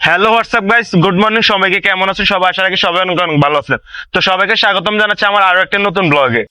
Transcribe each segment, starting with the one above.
Hello WhatsApp guys, good morning সবাইকে। কেমন আছেন সবাই? আশা রাখি সবাই অনেক অনেক ভালো আছেন। তো সবাইকে স্বাগতম জানাচ্ছি আমার আরো একটা নতুন ব্লগে।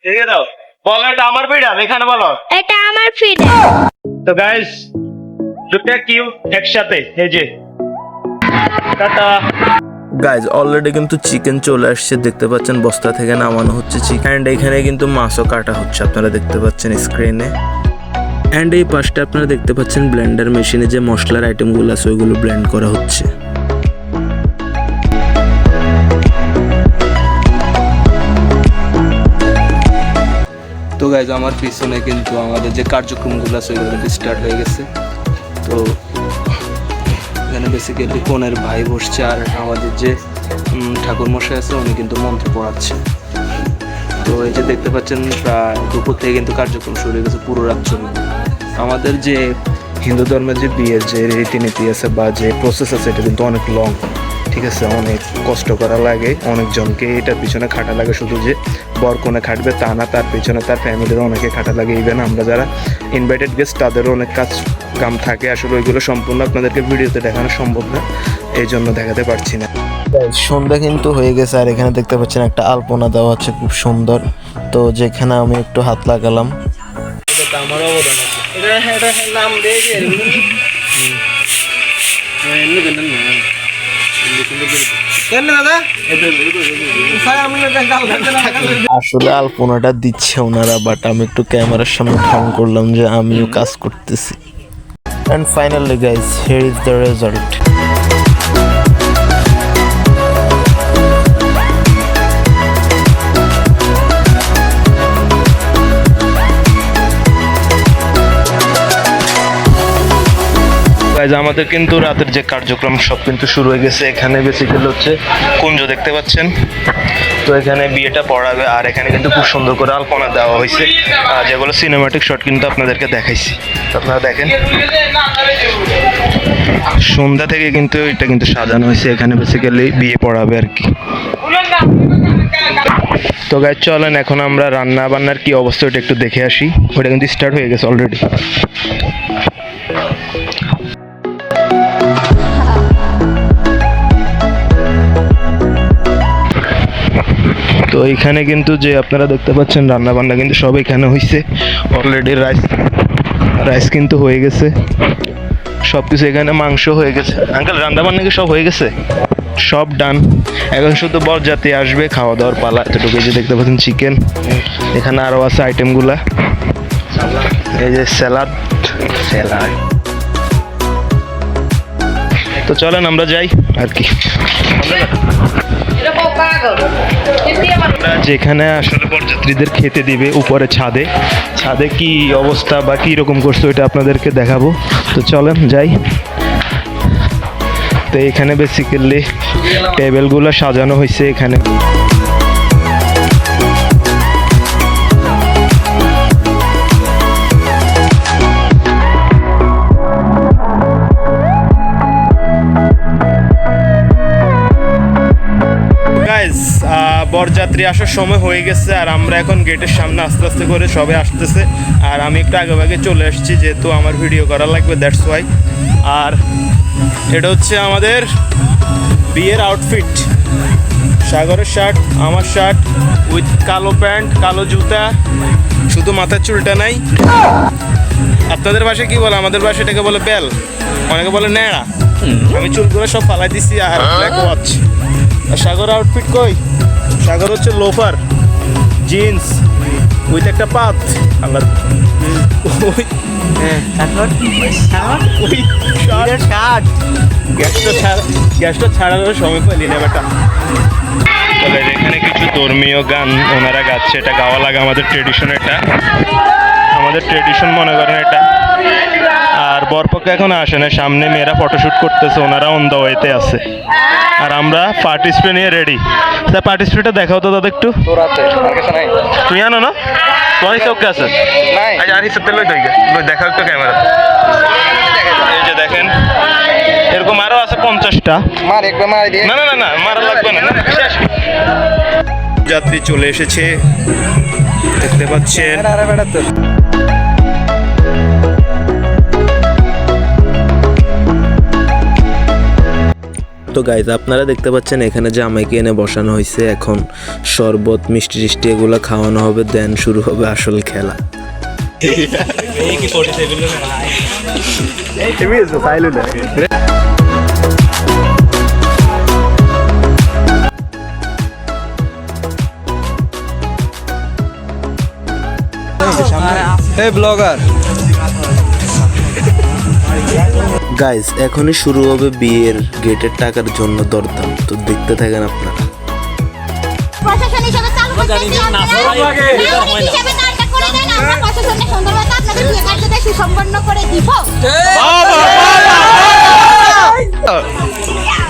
ঠিক আছে, বলো এটা আমার ফ্রিডম, এখানে বলো এটা আমার ফ্রিডম। তো গাইস, দুটো কিউ একসাথে, এই যে টাটা। গাইজ অলরেডি কিন্তু চিকেন চলে আসছে, দেখতে পাচ্ছেন বস্তা থেকে নামানো হচ্ছে চিকেন। অ্যান্ড এখানে কিন্তু মাছও কাটা হচ্ছে, আপনারা দেখতে পাচ্ছেন স্ক্রিনে। অ্যান্ড এই পাশটা আপনারা দেখতে পাচ্ছেন ব্লেন্ডার মেশিনে যে মশলার আইটেমগুলো আছে ওইগুলো ব্লেন্ড করা হচ্ছে। তো গাইজ আমার পিছনে কিন্তু আমাদের যে কার্যক্রমগুলো আছে ওইগুলো স্টার্ট হয়ে গেছে। তো এখানে বেসিক্যালি কনের ভাই বসছে, আর আমাদের যে ঠাকুর মশাই আছে উনি কিন্তু মন্ত্র পড়াচ্ছে। তো এই যে দেখতে পাচ্ছেন প্রায় দুপুর থেকে কিন্তু কার্যক্রম শুরু হয়ে গেছে, পুরো রাত চলবে। আমাদের যে হিন্দু ধর্মের যে বিয়ের যে রীতিনীতি আছে বা যে প্রসেস আছে এটা কিন্তু অনেক লং, ঠিক আছে, অনেক কষ্ট করা লাগে, অনেকজনকে এটার পিছনে খাটা লাগে। শুধু যে বর কোণে খাটবে তা না, তার পিছনে তার ফ্যামিলিরও অনেকে খাটা লাগে। ইভেন আমরা যারা ইনভাইটেড গেস্ট তাদেরও অনেক কাম থাকে। আসলে ওইগুলো সম্পূর্ণ আপনাদেরকে ভিডিওতে দেখানো সম্ভব না, এই জন্য দেখাতে পারছি না। সন্ধ্যা কিন্তু হয়ে গেছে, আর এখানে দেখতে পাচ্ছেন একটা আলপনা দেওয়া আছে খুব সুন্দর। তো যেখানে আমি একটু হাত লাগালাম। আমার অবদান আছে, এটা নাম দিয়েছে আসলে আলপনাটা দিচ্ছে ওনারা, বাট আমি একটু ক্যামেরার সামনে ঢং করলাম যে আমিও কাজ করতেছি। And finally guys, here is the result. Guys আমাদের কিন্তু রাতের যে কার্যক্রম সব কিন্তু শুরু হয়ে গেছে। এখানে বেসিক্যালি হচ্ছে কুঞ্জ দেখতে পাচ্ছেন, তো এখানে বিয়েটা পড়াবে, আর এখানে কিন্তু খুব সুন্দর করে আলপনা দেওয়া হয়েছে, যেগুলো সিনেমাটিক শট কিন্তু আপনাদেরকে দেখাইছি। তো আপনারা দেখেন সন্ধ্যা থেকে কিন্তু এটা কিন্তু সাজানো হয়েছে, এখানে বেসিক্যালি বিয়ে পড়াবে আর কি। তো গাইজ চলেন এখন আমরা রান্না বান্নার কি অবস্থা ওটা একটু দেখে আসি। ওটা কিন্তু স্টার্ট হয়ে গেছে অলরেডি। তো এইখানে কিন্তু যে আপনারা দেখতে পাচ্ছেন রান্না বান্না কিন্তু সব এখানে হয়েছে অলরেডি। রাইস কিন্তু হয়ে গেছে, সব কিছু এখানে, মাংস হয়ে গেছে। আঙ্কেল রান্না বান্না কি সব হয়ে গেছে? সব ডান। এখন শুধু বরযাত্রী আসবে, খাওয়া দাওয়ার পালা। এতটুকু যে দেখতে পাচ্ছেন চিকেন, এখানে আরও আছে আইটেমগুলা, এই যে স্যালাড। তো চলেন আমরা যাই আর কি। যেখানে আসলে বরযাত্রীদের খেতে দিবে উপরে ছাদে কি অবস্থা বা কি রকম করছে ওইটা আপনাদেরকে দেখাবো। তো চলেন যাই। তো এখানে বেসিক্যালি টেবিলগুলো সাজানো হয়েছে এখানে। বরযাত্রী আসার সময় হয়ে গেছে, আর আমরা এখন গেটের সামনে আস্তে আস্তে করে সবাই আসতেছে। আর আমি একটু আগে চলে আসছি, যেহেতু আমার ভিডিও করা লাগবে, দ্যাটস ওয়াই। আর এটা হচ্ছে আমাদের বিয়ের আউটফিট। সাগরের শার্ট, আমার শার্ট উইথ কালো প্যান্ট, কালো জুতা, শুধু মাথার চুলটা নাই। আপনাদের ভাষায় কি বলে? আমাদের ভাষায় এটাকে বলে বেল, অনেকে বলে ন্যাড়া। আমি চুলগুলো সব ফালাই দিছি আর ব্ল্যাক ওয়াচ। আর সাগর আউটফিট কই? সাগর হচ্ছে লোফার, জিন্স উইথ একটা পাত। আল্লাহ গ্যাসটা ছাড়ানোর সময় পাইলি না বেটা। তবে এখানে কিছু ধর্মীয় গান ওনারা গাচ্ছে, এটা গাওয়া লাগে আমাদের ট্রেডিশন, এটা আমাদের ট্রেডিশন মনে করেন এটা। আর বরপক্ষ এখন আসে না, সামনে মেয়েরা ফটোশ্যুট করতেছে, ওনারা অন দ্য ওয়েতে আছে। আর আমরা পার্টি স্প্রে নিয়ে রেডি। তা পার্টি স্প্রেটা দেখাও তো দাদা একটু। তুই আনো না? তোমার চোখে আছে? আচ্ছা আর হিসাব লই দেখাও একটু ক্যামেরা। এই যে দেখেন এরকম আরো আছে 50টা। না না না না মারা লাগবে না, যাত্রী চলে এসেছে দেখতে পাচ্ছেন। তো গাইজ আপনারা দেখতে পাচ্ছেন এখানে জামাইকে এনে বসানো হয়েছে। এখন শরবত মিষ্টি টিষ্টি এগুলো খাওয়ানো হবে, দেন শুরু হবে আসল খেলা। গাইজ এখনই শুরু হবে বিয়ের গেটের টাকার জন্য দরদাম। তো দেখতে থাকেন আপনারা। প্রশাসন হিসেবে চালু করতেছি হিসেবে নামটা করে দেন, আমরা প্রশাসনের সুন্দরভাবে আপনাদের বিয়ে কার্যটা সুসম্পন্ন করে দিব।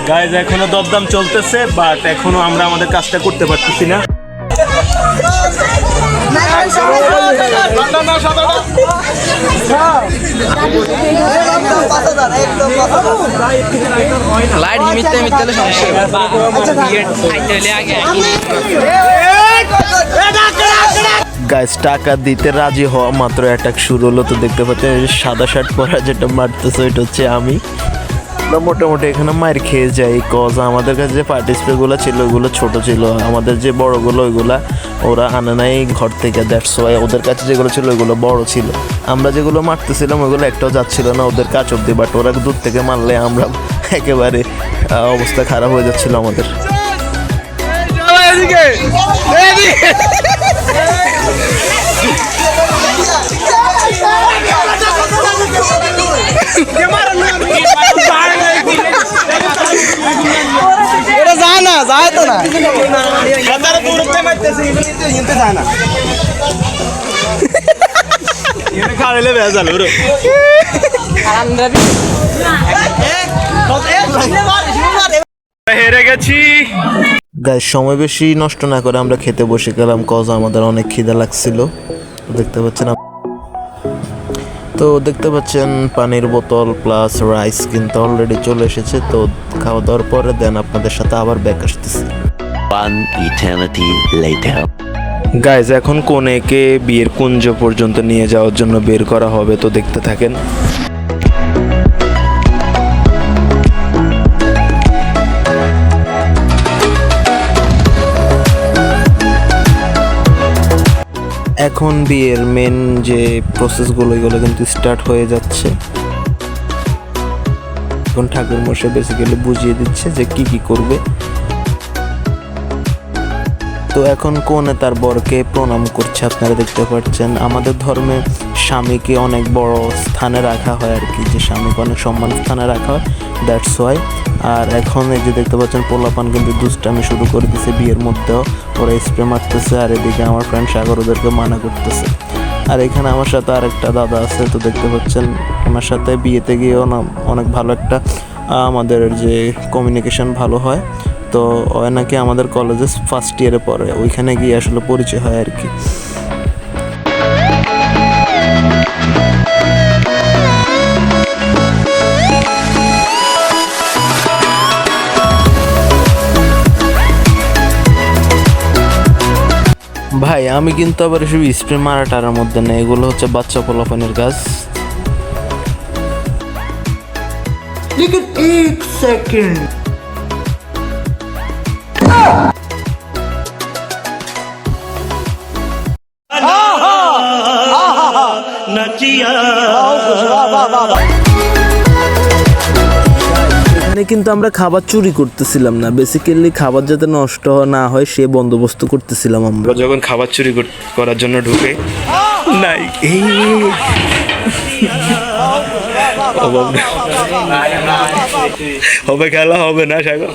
গাইজ এখনো দরদাম চলতেছে, বাট এখনো আমরা আমাদের কাজটা করতে পারতেছি না। লাইট মিথ্যে গাইজ টাকা দিতে রাজি হওয়া মাত্র অ্যাটাক শুরু হলো। তো দেখতে পাচ্ছেন সাদা শার্ট পরা যেটা মারতেছে ওইটা হচ্ছে আমি। আমরা মোটামুটি এখানে মার খেয়ে যাই, কজ আমাদের কাছে যে পার্টি স্প্রেগুলো ছিল ওইগুলো ছোট ছিল, আমাদের যে বড়গুলো ওইগুলা ওরা আনে নাই ঘর থেকে, দ্যাটস ওয়াই ওদের কাছে যেগুলো ছিল ওইগুলো বড় ছিল। আমরা যেগুলো মারতেছিলাম ওইগুলো একটাও যাচ্ছিল না ওদের কাছ অব্দি, বাট ওরা দূর থেকে মারলে আমরা একেবারে অবস্থা খারাপ হয়ে যাচ্ছিল আমাদের। যায় তো না হেরে গেছি। গাইস সময় বেশি নষ্ট না করে আমরা খেতে বসে গেলাম, কজ আমাদের অনেক খিদা লাগছিল। দেখতে পাচ্ছেন তো দেখতে পাচ্ছেন পানির বোতল প্লাস রাইস কিন্তু অলরেডি চলে এসেছে। তো খাওয়া দাওয়ার পরে দেন আপনাদের সাথে আবার ব্যাক আসতেছি। One eternity later. গাইজ এখন কনেকে বিয়ের কুঞ্জ পর্যন্ত নিয়ে যাওয়ার জন্য বের করা হবে, তো দেখতে থাকেন। এখন বিয়ের মেন যে প্রসেসগুলো এগুলো কিন্তু স্টার্ট হয়ে যাচ্ছে। এখন ঠাকুর মশাই বেসিক্যালি বুঝিয়ে দিচ্ছে যে কি কি করবে। তো এখন কনে তার বরকে প্রণাম করছে, আপনারা দেখতে পাচ্ছেন। আমাদের ধর্মে স্বামীকে অনেক বড় স্থানে রাখা হয় আর কি, যে স্বামীকে অনেক সম্মান স্থানে রাখা হয়, দ্যাটস ওয়াই। আর এখন এই যে দেখতে পাচ্ছেন পোলাপান কিন্তু দুষ্টামি শুরু করে দিছে বিয়ের মধ্যেও, ওরা স্প্রে মারতেছে। আর এদিকে আমার ফ্রেন্ড সাগর ওদেরকে মানা করতেছে। আর এখানে আমার সাথে আরেকটা দাদা আছে, তো দেখতে পাচ্ছেন ওনার সাথে বিয়েতে গিয়েও না অনেক ভালো একটা আমাদের যে কমিউনিকেশন ভালো হয়। তো ও নাকি আমাদের কলেজে ফার্স্ট ইয়ারে পড়ে, ওইখানে গিয়ে আসলে পরিচয় হয় আর কি। ভাই আমি কিন্তু আবার এসব স্প্রে মারা টারার মধ্যে নেই, এগুলো হচ্ছে বাচ্চা পোলাপানের কাজ। এখানে কিন্তু আমরা খাবার চুরি করতেছিলাম না, বেসিক্যালি খাবার যাতে নষ্ট না হয় সে বন্দোবস্ত করতেছিলাম আমরা। যখন খাবার চুরি করার জন্য ঢুকে নাই হবে খেলা হবে না সাগর।